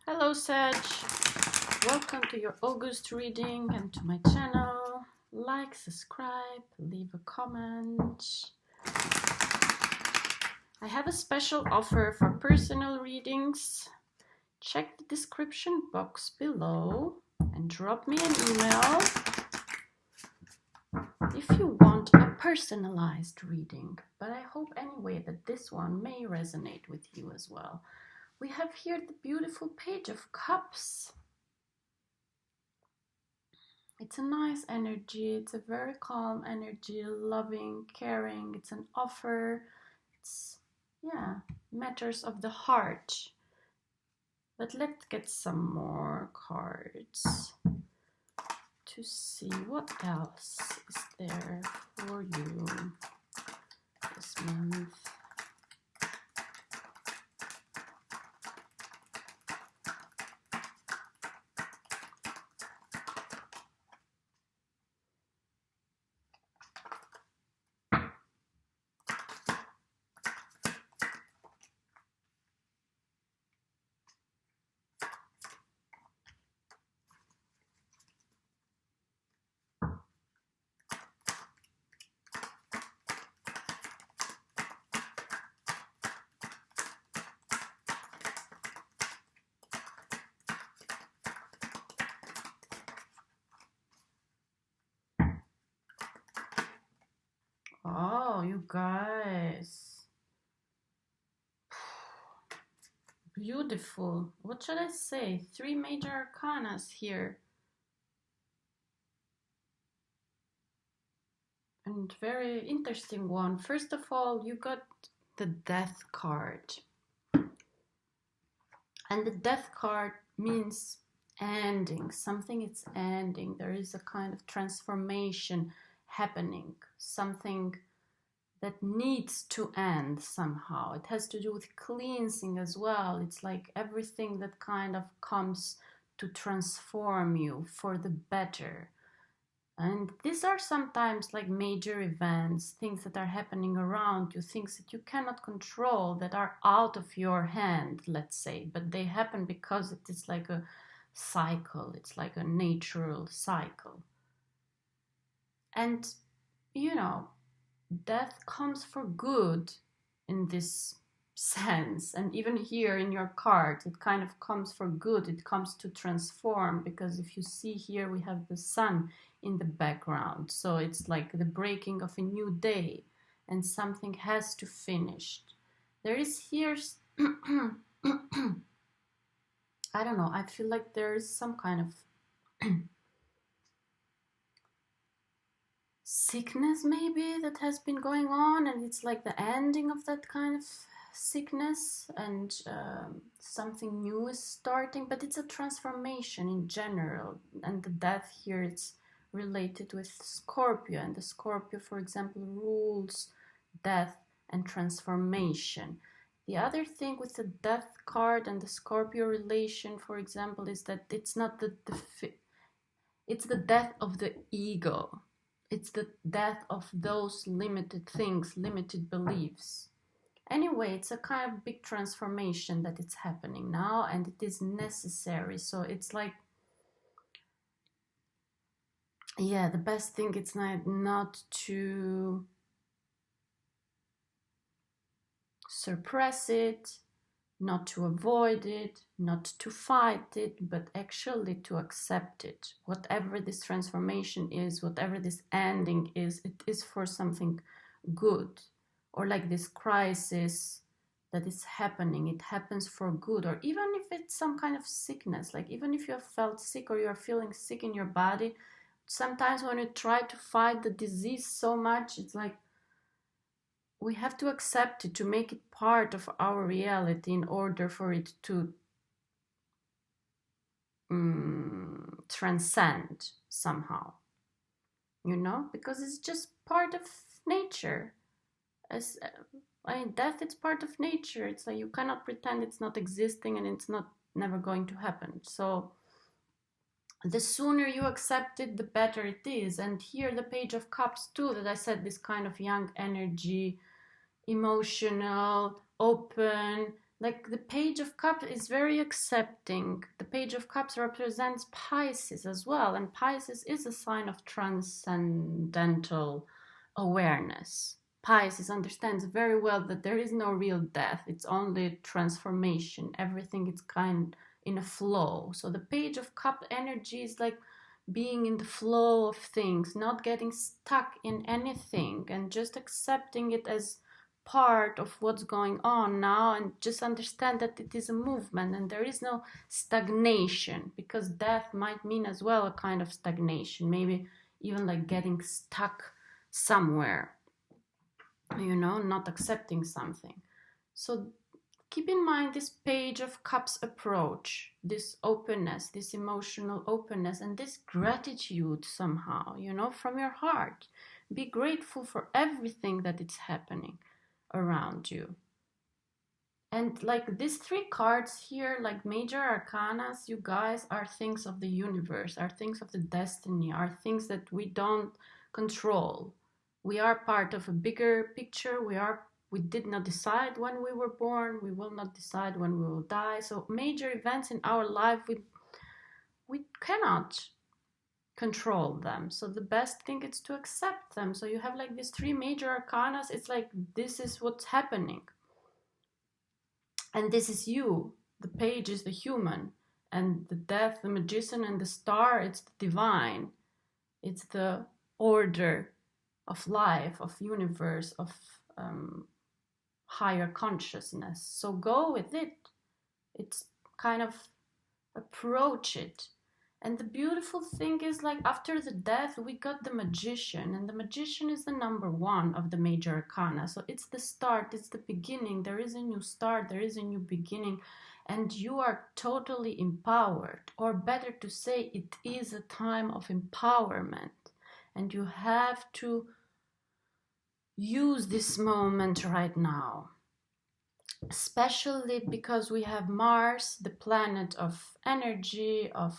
Hello Sag, welcome to your August reading and to my channel. Like, subscribe, leave a comment. I have a special offer for personal readings. Check the description box below and drop me an email if you want a personalized reading. But I hope anyway that this one may resonate with you as well. We have here the beautiful Page of Cups. It's a nice energy, it's a very calm energy, loving, caring, it's an offer, it's, matters of the heart. But let's get some more cards to see what else is there for you this month. Oh, you guys. Beautiful. What should I say? 3 major arcanas here. And very interesting one. First of all, you got the Death card. And the Death card means ending. Something is ending. There is a kind of transformation happening. Something that needs to end somehow. It has to do with cleansing as well. It's like everything that kind of comes to transform you for the better. And these are sometimes like major events, things that are happening around you, things that you cannot control, that are out of your hand, let's say, but they happen because it is like a cycle, it's like a natural cycle. And, you know, death comes for good in this sense. And even here in your card, it kind of comes for good. It comes to transform, because if you see here, we have the sun in the background. So it's like the breaking of a new day, and something has to finish. There is here, I don't know, I feel like there is some kind of sickness maybe that has been going on, and it's like the ending of that kind of sickness, and something new is starting, but it's a transformation in general. And the death here, it's related with Scorpio, and the Scorpio, for example, rules death and transformation. The other thing with the Death card and the Scorpio relation, for example, is that it's not it's the death of the ego. It's the death of those limited things, limited beliefs. Anyway, it's a kind of big transformation that it's happening now, and it is necessary. So it's like, yeah, the best thing it's not to suppress it, not to avoid it, not to fight it, but actually to accept it. Whatever this transformation is, whatever this ending is, it is for something good. Or like this crisis that is happening, it happens for good. Or even if it's some kind of sickness, like even if you have felt sick or you are feeling sick in your body, sometimes when you try to fight the disease so much, it's like we have to accept it, to make it part of our reality in order for it to transcend somehow, you know, because it's just part of nature. As I mean, death, it's part of nature. It's like you cannot pretend it's not existing, and it's not never going to happen. So the sooner you accept it, the better it is. And here the Page of Cups too, that I said, this kind of young energy, emotional, open, Like the Page of Cups is very accepting. The Page of Cups represents Pisces as well, and Pisces is a sign of transcendental awareness. Pisces understands very well that there is no real death, it's only transformation. Everything is kind in a flow. So the Page of Cup energy is like being in the flow of things, not getting stuck in anything, and just accepting it as part of what's going on now, and just understand that it is a movement and there is no stagnation, because death might mean as well a kind of stagnation, maybe even like getting stuck somewhere, you know, not accepting something. So keep in mind this Page of Cups approach, this openness, this emotional openness, and this gratitude somehow, you know, from your heart. Be grateful for everything that is happening around you. And like these three cards here, like major arcanas, you guys, are things of the universe, are things of the destiny, are things that we don't control. We are part of a bigger picture. We did not decide when we were born. We will not decide when we will die. So major events in our life, we cannot control them. So the best thing is to accept them. So you have like these three major arcanas. It's like, this is what's happening. And this is you. The Page is the human. And the Death, the Magician, and the Star, it's the divine. It's the order of life, of universe, of higher consciousness. So go with it. It's kind of approach it. And the beautiful thing is, like, after the Death, we got the Magician, and the Magician is the number one of the major arcana. So it's the start, it's the beginning. There is a new start, there is a new beginning, and you are totally empowered. Or better to say, it is a time of empowerment, and you have to use this moment right now. Especially because we have Mars, the planet of energy, of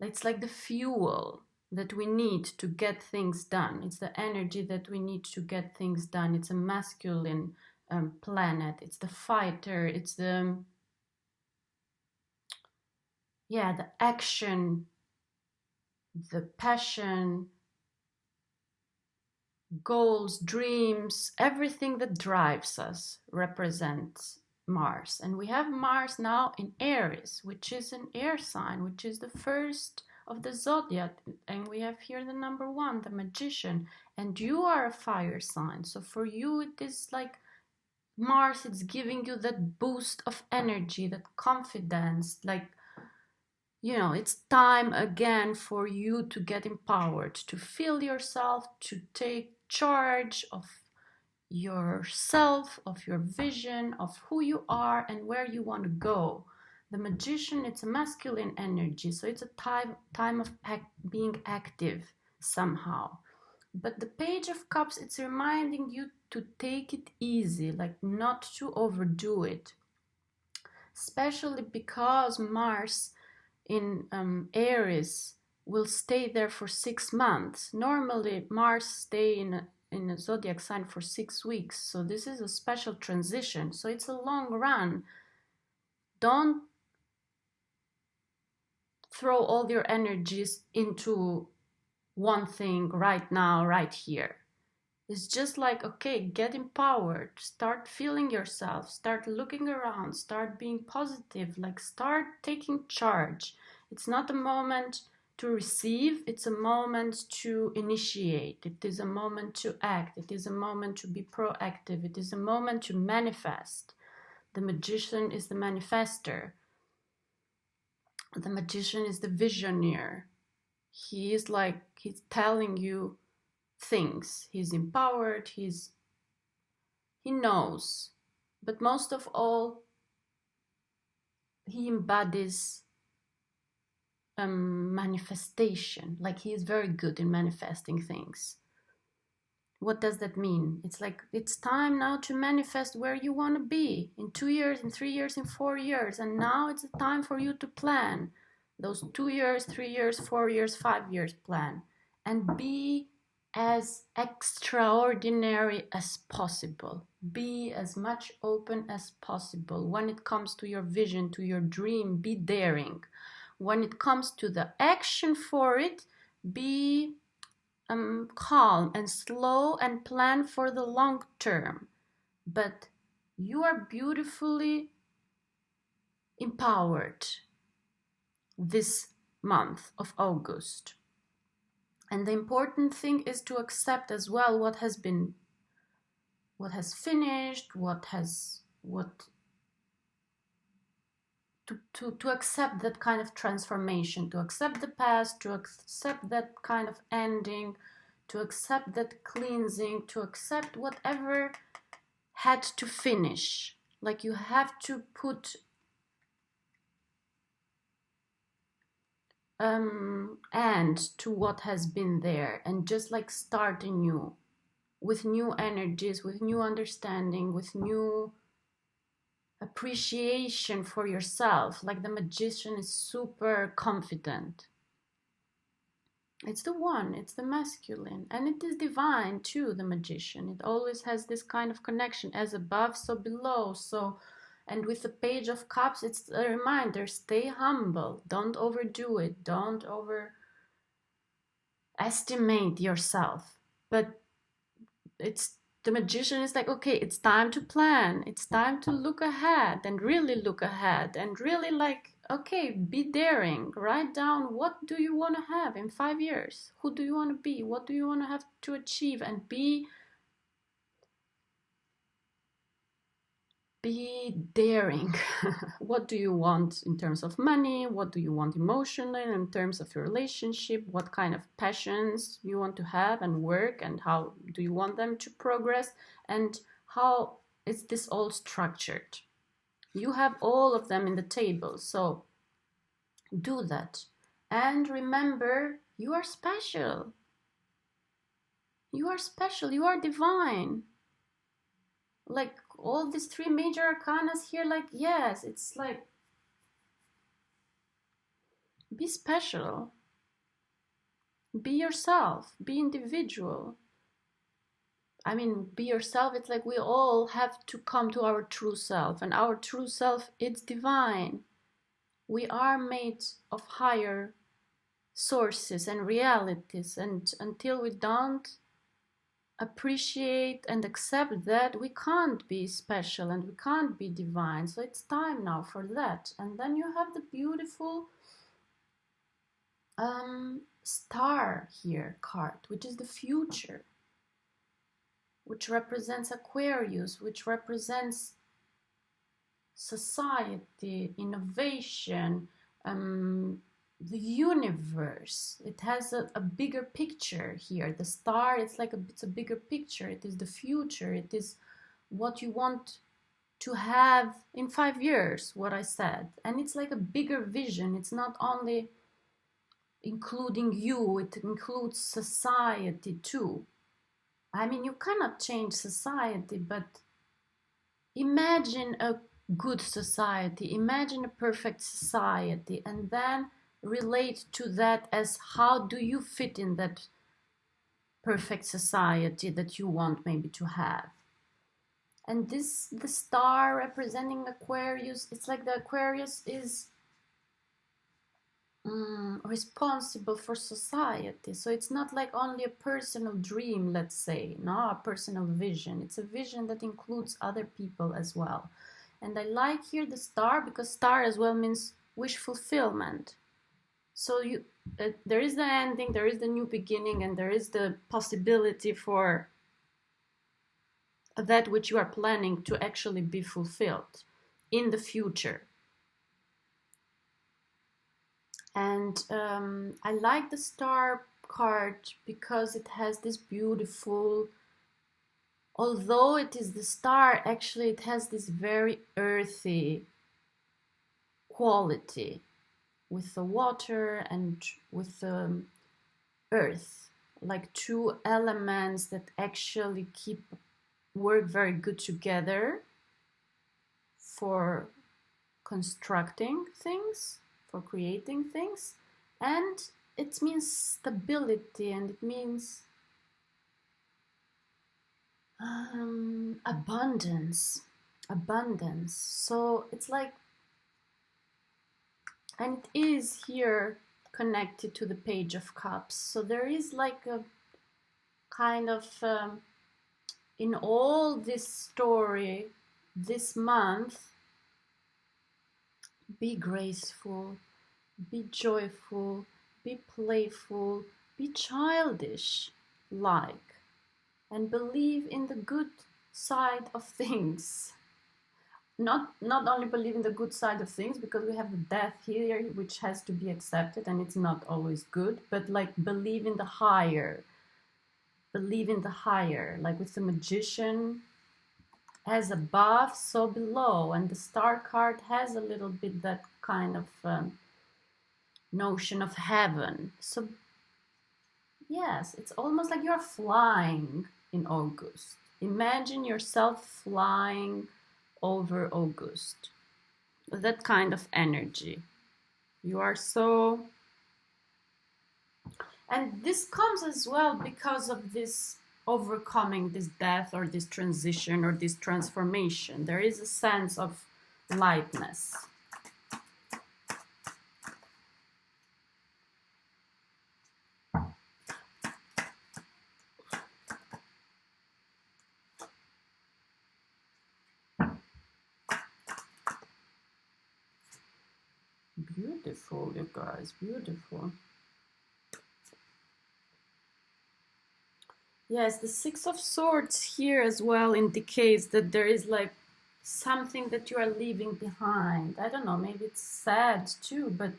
it's like the fuel that we need to get things done. It's the energy that we need to get things done. It's a masculine planet. It's the fighter. It's the action, the passion, goals, dreams, everything that drives us represents Mars. And we have Mars now in Aries, which is an air sign, which is the first of the zodiac. And we have here the number one, the Magician. And you are a fire sign. So for you, it is like Mars, it's giving you that boost of energy, that confidence, like, you know, it's time again for you to get empowered, to feel yourself, to take charge of yourself, of your vision, of who you are and where you want to go. The Magician, it's a masculine energy, so it's a time of being active somehow. But the Page of Cups, it's reminding you to take it easy, like not to overdo it. Especially because Mars in Aries will stay there for 6 months. Normally Mars stay in a zodiac sign for 6 weeks, so this is a special transition, so it's a long run. Don't throw all your energies into one thing right now, right here. It's just like, okay, get empowered, start feeling yourself, start looking around, start being positive, like start taking charge. It's not a moment to receive, it's a moment to initiate. It is a moment to act. It is a moment to be proactive. It is a moment to manifest. The Magician is the manifester. The Magician is the visioneer. He is like, he's telling you things. He's empowered, he knows, but most of all, he embodies manifestation. Like, he is very good in manifesting things. What does that mean? It's like, it's time now to manifest where you want to be in 2 years, in 3 years, in 4 years, and now it's the time for you to plan those 2 years, 3 years, 4 years, 5 years plan, and be as extraordinary as possible. Be as much open as possible. When it comes to your vision, to your dream, be daring. When it comes to the action for it, be calm and slow and plan for the long term. But you are beautifully empowered this month of August. And the important thing is to accept as well what has finished, to accept that kind of transformation, to accept the past, to accept that kind of ending, to accept that cleansing, to accept whatever had to finish. Like you have to put end to what has been there and just like start anew with new energies, with new understanding, with new appreciation for yourself. Like the magician is super confident. It's the one, it's the masculine, and it is divine too, the magician. It always has this kind of connection, as above, so below. So, and with the Page of Cups, it's a reminder, stay humble, don't overdo it, don't overestimate yourself. But it's the magician is like, okay, it's time to plan, it's time to look ahead and really look ahead and really like, okay, be daring, write down what do you want to have in 5 years, who do you want to be, what do you want to have to achieve, and be daring. What do you want in terms of money, what do you want emotionally, in terms of your relationship, what kind of passions you want to have and work, and how do you want them to progress, and how is this all structured. You have all of them in the table, so do that. And remember, you are special, you are special, you are divine. Like all these 3 major arcanas here, like, yes, it's like, be special, be yourself, be individual. I mean, be yourself, it's like we all have to come to our true self, and our true self, it's divine. We are made of higher sources and realities, and until we don't appreciate and accept that, we can't be special and we can't be divine. So it's time now for that. And then you have the beautiful star here card, which is the future, which represents Aquarius, which represents society, innovation, the universe. It has a bigger picture here. The star, it's like it's a bigger picture. It is the future. It is what you want to have in 5 years, what I said. And it's like a bigger vision. It's not only including you, it includes society too. I mean, you cannot change society, but imagine a good society, imagine a perfect society, and then relate to that as how do you fit in that perfect society that you want maybe to have. And this, the star representing Aquarius, it's like the Aquarius is responsible for society. So it's not like only a personal dream, let's say, no, a personal vision. It's a vision that includes other people as well. And I like here the star because star as well means wish fulfillment. So you, there is the ending, there is the new beginning, and there is the possibility for that which you are planning to actually be fulfilled in the future. And I like the star card because it has this beautiful, although it is the star, actually it has this very earthy quality with the water and with the earth, like 2 elements that actually work very good together for constructing things, for creating things. And it means stability, and it means Abundance. So it's like, and it is here connected to the Page of Cups. So there is like a kind of, in all this story, this month, be graceful, be joyful, be playful, be childish like, and believe in the good side of things. Not only believe in the good side of things, because we have the death here, which has to be accepted, and it's not always good, but like believe in the higher. Believe in the higher, like with the Magician, as above, so below, and the Star card has a little bit that kind of notion of heaven. So yes, it's almost like you're flying in August. Imagine yourself flying over August. That kind of energy. You are so... And this comes as well because of this overcoming this death or this transition or this transformation. There is a sense of lightness. Beautiful, you guys, beautiful. Yes, the Six of Swords here as well indicates that there is like something that you are leaving behind. I don't know, maybe it's sad too, but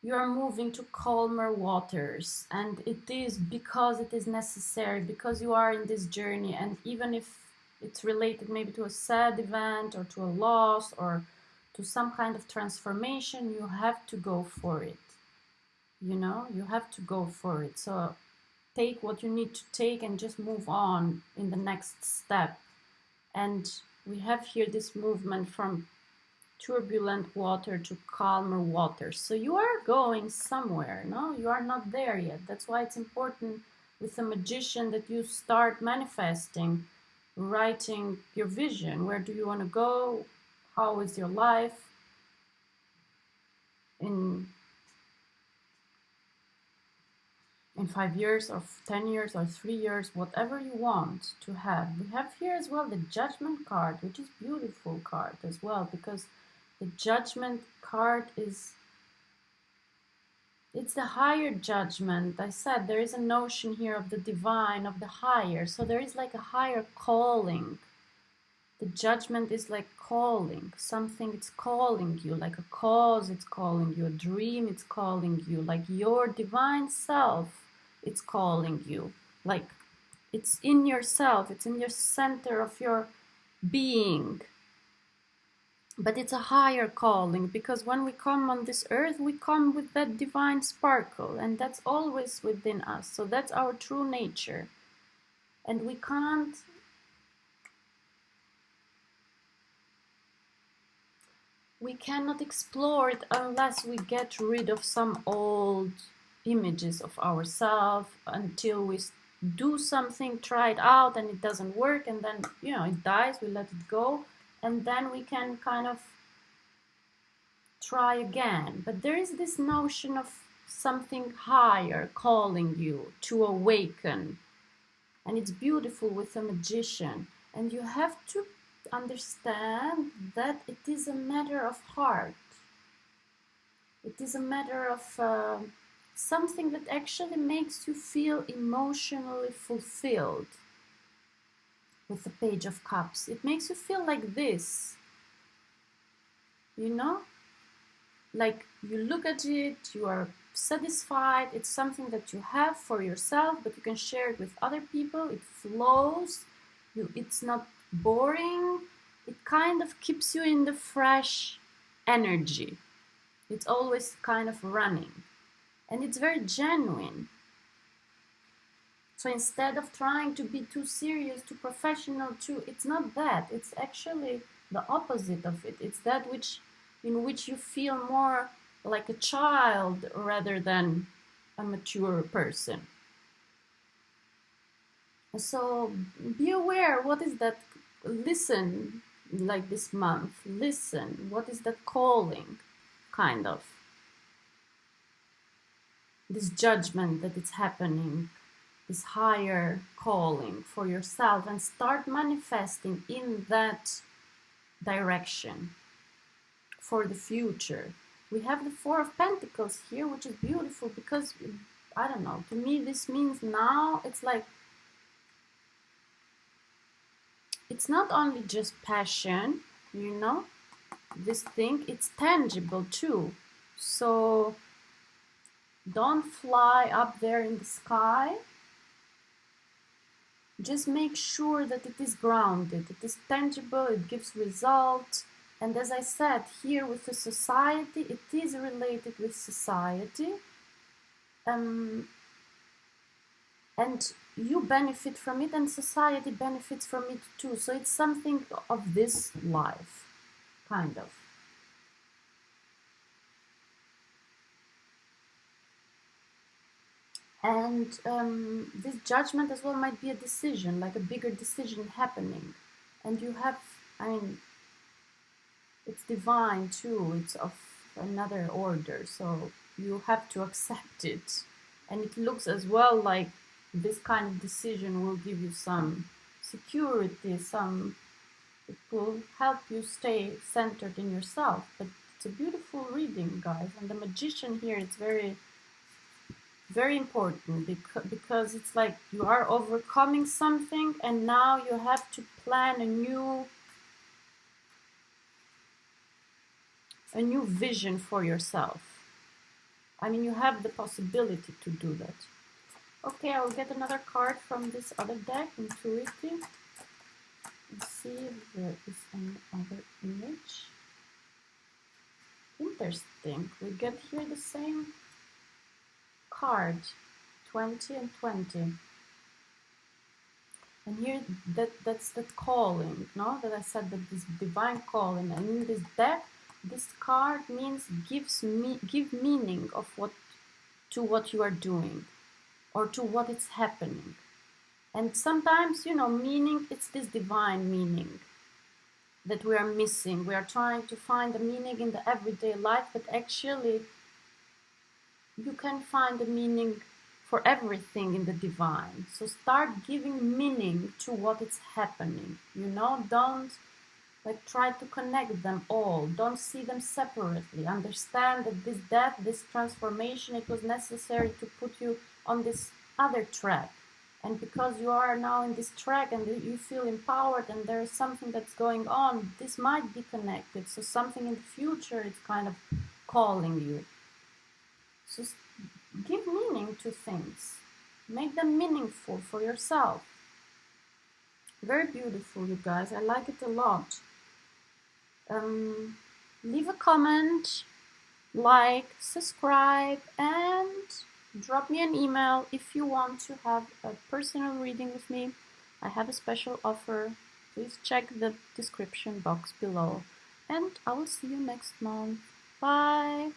you are moving to calmer waters, and it is because it is necessary, because you are in this journey, and even if it's related maybe to a sad event or to a loss or to some kind of transformation, you have to go for it. You know, you have to go for it. So take what you need to take and just move on in the next step. And we have here this movement from turbulent water to calmer water. So you are going somewhere, no? You are not there yet. That's why it's important with the Magician that you start manifesting, writing your vision. Where do you want to go? How is your life in 5 years or 10 years or 3 years, whatever you want to have. We have here as well the Judgment card, which is a beautiful card as well, because the Judgment card is, it's the higher judgment. I said there is a notion here of the divine, of the higher. So there is like a higher calling. The Judgment is like calling. Something, it's calling you, like a cause, it's calling you, a dream, it's calling you, like your divine self, it's calling you. Like it's in yourself, it's in your center of your being. But it's a higher calling, because when we come on this earth, we come with that divine sparkle, and that's always within us. So that's our true nature. And we cannot explore it unless we get rid of some old images of ourselves, until we do something, try it out, and it doesn't work, and then, you know, it dies, we let it go, and then we can kind of try again. But there is this notion of something higher calling you to awaken, and it's beautiful with the Magician. And you have to understand that it is a matter of heart. It is a matter of something that actually makes you feel emotionally fulfilled. With the Page of Cups, it makes you feel like this, you know, like you look at it, you are satisfied, it's something that you have for yourself, but you can share it with other people, it flows, it's not boring, it kind of keeps you in the fresh energy, it's always kind of running, and it's very genuine. So instead of trying to be too serious, too professional, it's not that. It's actually the opposite of it. It's that in which you feel more like a child rather than a mature person. So be aware, what is that? Listen, like this month, listen, what is that calling, kind of? This judgment that it's happening, this higher calling for yourself, and start manifesting in that direction for the future. We have the Four of Pentacles here, which is beautiful because, I don't know, to me this means now it's like, it's not only just passion, you know, this thing, it's tangible too. So don't fly up there in the sky. Just make sure that it is grounded, it is tangible, it gives results. And as I said, here with the society, it is related with society. And you benefit from it, and society benefits from it too. So it's something of this life, kind of. And this judgment as well might be a decision, like a bigger decision happening. And you have, I mean, it's divine too, it's of another order, so you have to accept it. And it looks as well like this kind of decision will give you some security, it will help you stay centered in yourself. But it's a beautiful reading, guys. And the Magician here, it's very, very important because it's like you are overcoming something, and now you have to plan a new vision for yourself. I mean, you have the possibility to do that. Okay, I'll get another card from this other deck, Intuitive, and see if there is another image. Interesting. We get here the same card, 20 and 20. And here, that's that calling, no? That I said, that this divine calling. And in this deck, this card means give meaning of what you are doing, or to what is happening. And sometimes, you know, meaning, it's this divine meaning that we are missing. We are trying to find a meaning in the everyday life, but actually you can find a meaning for everything in the divine. So start giving meaning to what is happening, you know? Don't like try to connect them all. Don't see them separately. Understand that this death, this transformation, it was necessary to put you on this other track. And because you are now in this track and you feel empowered and there is something that's going on, this might be connected. So something in the future, it's kind of calling you. So give meaning to things. Make them meaningful for yourself. Very beautiful, you guys. I like it a lot. Leave a comment, like, subscribe, and drop me an email if you want to have a personal reading with me. I have a special offer. Please check the description box below. And I will see you next month. Bye!